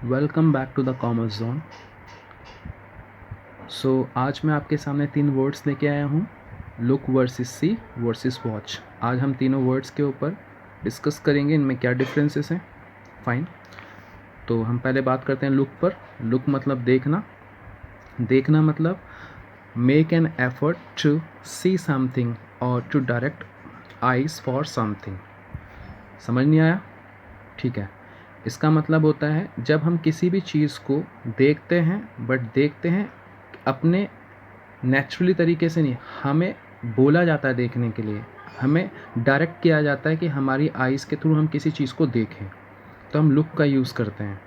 Welcome back to the commerce zone. आज मैं आपके सामने 3 वर्ड्स लेके आया हूँ, look versus see versus watch. आज हम तीनों वर्ड्स के ऊपर डिस्कस करेंगे, इनमें क्या डिफरेंसेस हैं। फाइन, तो हम पहले बात करते हैं लुक पर। लुक मतलब देखना। देखना मतलब make an effort to see something और to direct eyes for something. समझ नहीं आया? ठीक है। इसका मतलब होता है जब हम किसी भी चीज़ को देखते हैं, बट देखते हैं अपने नेचुरली तरीके से नहीं, हमें बोला जाता है देखने के लिए, हमें डायरेक्ट किया जाता है कि हमारी आइज़ के थ्रू हम किसी चीज़ को देखें, तो हम लुक का यूज़ करते हैं।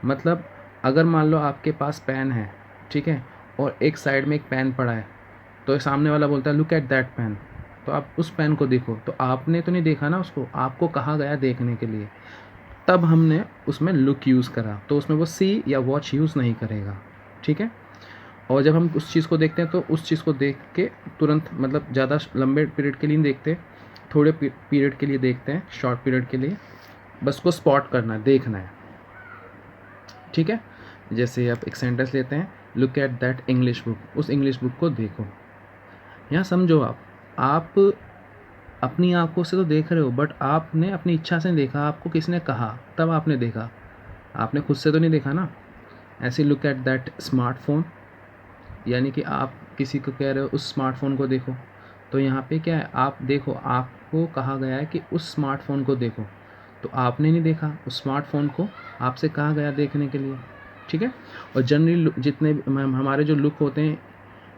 मतलब अगर मान लो आपके पास पेन है, ठीक है, और एक साइड में एक पेन पड़ा है, तो सामने वाला बोलता है लुक एट दैट पेन, तो आप उस पेन को देखो, तो आपने तो नहीं देखा ना उसको, आपको कहा गया देखने के लिए, तब हमने उसमें लुक यूज़ करा, तो उसमें वो सी या वॉच यूज़ नहीं करेगा। ठीक है। और जब हम उस चीज़ को देखते हैं तो उस चीज़ को देख के तुरंत, मतलब ज़्यादा लंबे पीरियड के लिए नहीं देखते, थोड़े पीरियड के लिए देखते हैं, शॉर्ट पीरियड के लिए, बस को स्पॉट करना है, देखना है। ठीक है। जैसे आप एक सेंटेंस लेते हैं, look at that English book, उस इंग्लिश बुक को देखो। यहाँ समझो, आप अपनी आंखों से तो देख रहे हो, बट आपने अपनी इच्छा से नहीं देखा, आपको किसने कहा तब आपने देखा, आपने खुद से तो नहीं देखा ना। ऐसे लुक एट दैट स्मार्टफोन, यानी कि आप किसी को कह रहे हो उस स्मार्टफोन को देखो, तो यहाँ पे क्या है, आप देखो, आपको कहा गया है कि उस स्मार्टफोन को देखो, तो आपने नहीं देखा उस स्मार्टफोन को, आपसे कहा गया देखने के लिए। ठीक है। और जनरली जितने हमारे जो लुक होते हैं,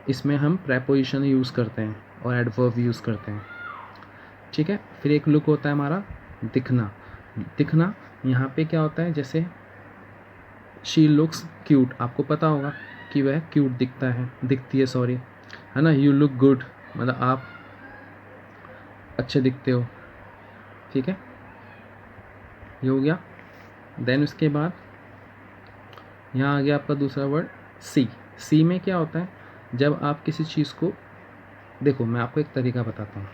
इसमें हम प्रेपोजिशन यूज़ करते हैं और एडवर्ब यूज़ करते हैं। ठीक है। फिर एक लुक होता है हमारा दिखना। दिखना यहाँ पे क्या होता है, जैसे शी लुक्स क्यूट, आपको पता होगा कि वह क्यूट दिखती है, सॉरी, है ना। यू लुक गुड, मतलब आप अच्छे दिखते हो। ठीक है, ये हो गया। देन उसके बाद यहाँ आ गया आपका दूसरा वर्ड सी। सी में क्या होता है, जब आप किसी चीज़ को देखो, मैं आपको एक तरीका बताता हूँ।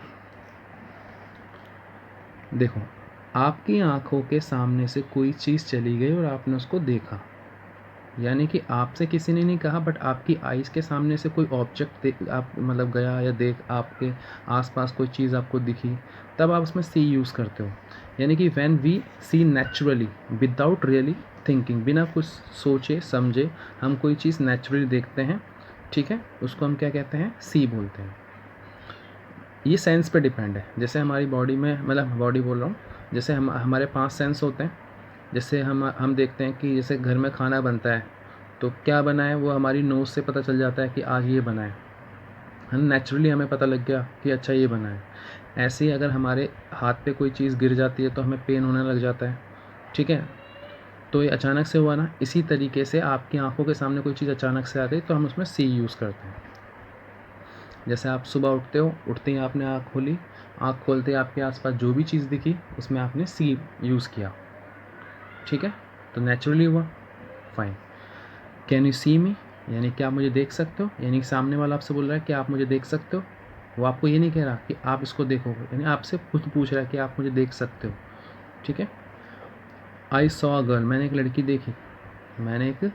देखो, आपकी आंखों के सामने से कोई चीज़ चली गई और आपने उसको देखा, यानी कि आपसे किसी ने नहीं कहा, बट आपकी आइज़ के सामने से कोई ऑब्जेक्ट आप मतलब गया, या आपके आसपास कोई चीज़ आपको दिखी, तब आप उसमें सी यूज़ करते हो। यानी कि when we see naturally without really thinking, बिना कुछ सोचे समझे हम कोई चीज़ नेचुरली देखते हैं, ठीक है, उसको हम क्या कहते हैं, सी बोलते हैं। ये सेंस पे डिपेंड है। जैसे हमारी बॉडी में, मतलब बॉडी बोल रहा हूँ, जैसे हमारे 5 सेंस होते हैं। जैसे हम देखते हैं कि जैसे घर में खाना बनता है, तो क्या बना है वो हमारी नोज़ से पता चल जाता है कि आज ये बना है, हम नेचुरली हमें पता लग गया कि अच्छा ये बना है। ऐसे ही अगर हमारे हाथ पे कोई चीज़ गिर जाती है तो हमें पेन होने लग जाता है। ठीक है, तो ये अचानक से हुआ ना। इसी तरीके से आपकी आंखों के सामने कोई चीज़ अचानक से आ गई तो हम उसमें सी यूज़ करते हैं। जैसे आप सुबह उठते हो, उठते ही आपने आँख खोली, आँख खोलते ही आपके आसपास जो भी चीज़ दिखी उसमें आपने सी यूज़ किया। ठीक है, तो नेचुरली हुआ। फाइन। कैन यू सी मी, यानी क्या आप मुझे देख सकते हो, यानी सामने वाला आपसे बोल रहा है कि आप मुझे देख सकते हो। वो आपको ये नहीं कह रहा कि आप इसको देखो, यानी आपसे खुद पूछ रहा है कि आप मुझे देख सकते हो। ठीक है। आई सॉ अ गर्ल, मैंने एक लड़की देखी, मैंने एक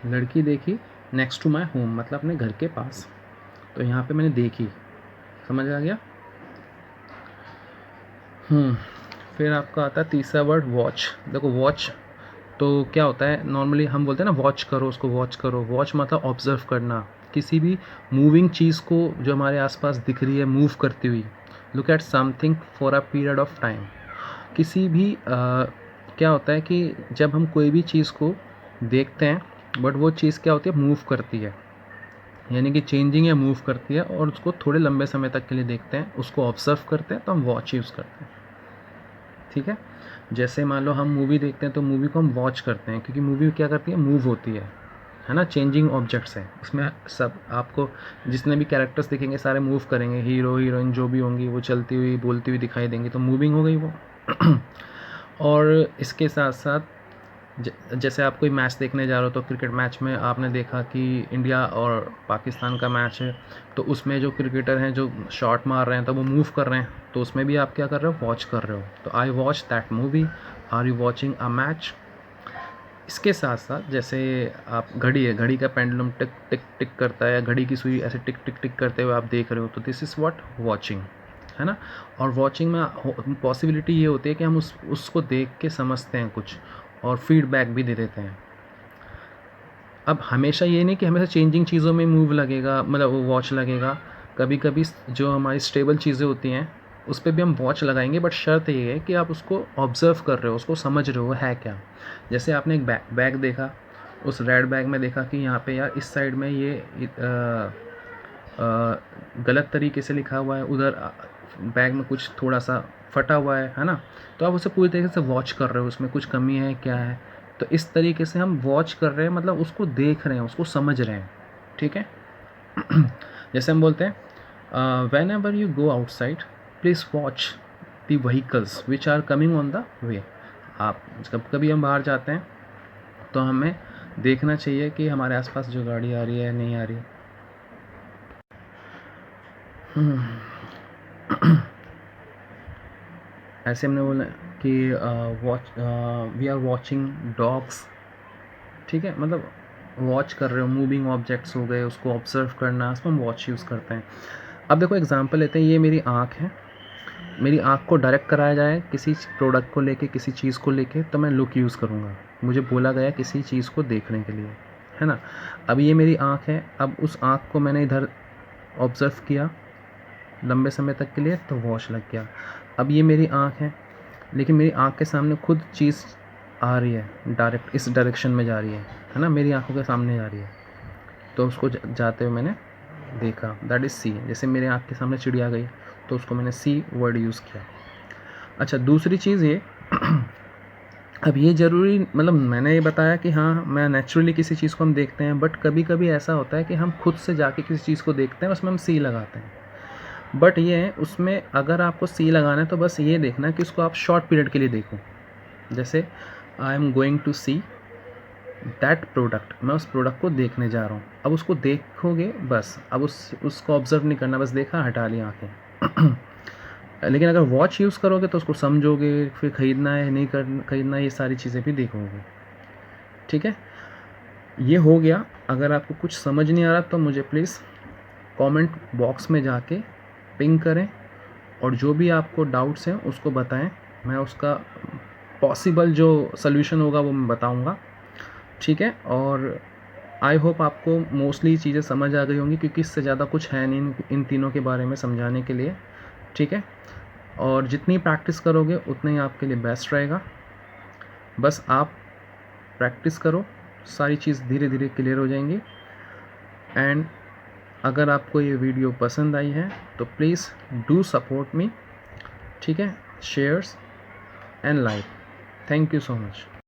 लड़की देखी नेक्स्ट टू माई होम, मतलब अपने घर के पास, तो यहाँ पे मैंने देखी। समझ आ गया? फिर आपका आता है तीसरा वर्ड वॉच। देखो वॉच तो क्या होता है, नॉर्मली हम बोलते हैं ना वॉच करो, उसको वॉच करो। वॉच मतलब ऑब्जर्व करना, किसी भी मूविंग चीज़ को जो हमारे आसपास दिख रही है मूव करती हुई। Look at something for a period of time. किसी भी क्या होता है कि जब हम कोई भी चीज़ को देखते हैं, बट वो चीज़ क्या होती है, मूव करती है, यानी कि चेंजिंग या मूव करती है, और उसको थोड़े लंबे समय तक के लिए देखते हैं, उसको ऑब्जर्व करते हैं, तो हम वॉच यूज़ करते हैं। ठीक है। जैसे मान लो हम मूवी देखते हैं तो मूवी को हम वॉच करते हैं, क्योंकि मूवी क्या करती है, मूव होती है ना, चेंजिंग ऑब्जेक्ट्स हैं उसमें। सब आपको जितने भी कैरेक्टर्स दिखेंगे सारे मूव करेंगे, हीरो हीरोइन जो भी होंगी वो चलती हुई बोलती हुई दिखाई देंगी, तो मूविंग हो गई वो। और इसके साथ साथ जैसे आप कोई मैच देखने जा रहे हो, तो क्रिकेट मैच में आपने देखा कि इंडिया और पाकिस्तान का मैच है, तो उसमें जो क्रिकेटर हैं जो शॉट मार रहे हैं तो वो मूव कर रहे हैं, तो उसमें भी आप क्या कर रहे हो, वॉच कर रहे हो। तो I watch that movie, are you watching a match, इसके साथ साथ जैसे आप घड़ी है, घड़ी का पेंडुलम टिक टिक टिक करता है या घड़ी की सुई ऐसे टिक टिक टिक करते हुए आप देख रहे हो, तो दिस इज़ व्हाट वॉचिंग, है ना। और वॉचिंग में पॉसिबिलिटी ये होती है कि हम उसको देख के समझते हैं कुछ और फीडबैक भी दे देते हैं। अब हमेशा ये नहीं कि हमेशा चेंजिंग चीज़ों में मूव लगेगा, मतलब वो वॉच लगेगा। कभी कभी जो हमारी स्टेबल चीज़ें होती हैं उस पर भी हम वॉच लगाएंगे, बट शर्त ये है कि आप उसको ऑब्ज़र्व कर रहे हो, उसको समझ रहे हो है क्या। जैसे आपने एक बैग देखा, उस रेड बैग में देखा कि यहाँ पे यार इस साइड में ये गलत तरीके से लिखा हुआ है, उधर बैग में कुछ थोड़ा सा फटा हुआ है ना। तो आप उसे पूरी तरीके से वॉच कर रहे हो, उसमें कुछ कमी है क्या है। तो इस तरीके से हम वॉच कर रहे हैं, मतलब उसको देख रहे हैं, उसको समझ रहे हैं, ठीक है। जैसे हम बोलते हैं whenever you go outside please watch the vehicles which are coming on the way. आप जब कभी हम बाहर जाते हैं तो हमें देखना चाहिए कि हमारे आसपास जो गाड़ी आ रही है नहीं आ रही है। ऐसे हमने बोला कि वी आर वॉचिंग डॉग्स, ठीक है, मतलब वॉच कर रहे हो, मूविंग ऑब्जेक्ट्स हो गए, उसको ऑब्जर्व करना, उसमें हम वॉच यूज़ करते हैं। अब देखो एग्जांपल लेते हैं, ये मेरी आँख है, मेरी आँख को डायरेक्ट कराया जाए किसी प्रोडक्ट को लेके, किसी चीज़ को लेके, तो मैं लुक यूज़ करूँगा। मुझे बोला गया किसी चीज़ को देखने के लिए, है ना। अब ये मेरी आँख है, अब उस आँख को मैंने इधर ऑब्ज़र्व किया लंबे समय तक के लिए, तो वॉच लग गया। अब ये मेरी आँख है, लेकिन मेरी आँख के सामने खुद चीज़ आ रही है, डायरेक्ट इस डायरेक्शन में जा रही है ना, मेरी आँखों के सामने जा रही है, तो उसको जाते हुए मैंने देखा, दैट इज़ सी। जैसे मेरे आँख के सामने चिड़िया गई तो उसको मैंने सी वर्ड यूज़ किया। अच्छा, दूसरी चीज़ ये अब ये ज़रूरी, मतलब मैंने ये बताया कि हाँ मैं नेचुरली किसी चीज़ को हम देखते हैं, बट कभी कभी ऐसा होता है कि हम खुद से जाके किसी चीज़ को देखते हैं, उसमें हम सी लगाते हैं। बट ये है, उसमें अगर आपको सी लगाना है तो बस ये देखना कि उसको आप शॉर्ट पीरियड के लिए देखो। जैसे I am going to see that product, मैं उस प्रोडक्ट को देखने जा रहा हूँ। अब उसको देखोगे बस, अब उसको ऑब्जर्व नहीं करना, बस देखा, हटा लिया आँखें। लेकिन अगर वॉच यूज़ करोगे तो उसको समझोगे, फिर ख़रीदना है नहीं ख़रीदना है, ये सारी चीज़ें भी देखोगे, ठीक है। ये हो गया। अगर आपको कुछ समझ नहीं आ रहा तो मुझे प्लीज़ कमेंट बॉक्स में जाके पिंग करें, और जो भी आपको डाउट्स हैं उसको बताएं, मैं उसका पॉसिबल जो सल्यूशन होगा वो मैं बताऊंगा, ठीक है। और आई होप आपको मोस्टली चीज़ें समझ आ गई होंगी, क्योंकि इससे ज़्यादा कुछ है नहीं इन तीनों के बारे में समझाने के लिए, ठीक है। और जितनी प्रैक्टिस करोगे उतना ही आपके लिए बेस्ट रहेगा। बस आप प्रैक्टिस करो, सारी चीज़ धीरे धीरे क्लियर हो जाएंगी। एंड अगर आपको ये वीडियो पसंद आई है तो प्लीज़ डू सपोर्ट मी, ठीक है, shares and like. Thank you so much.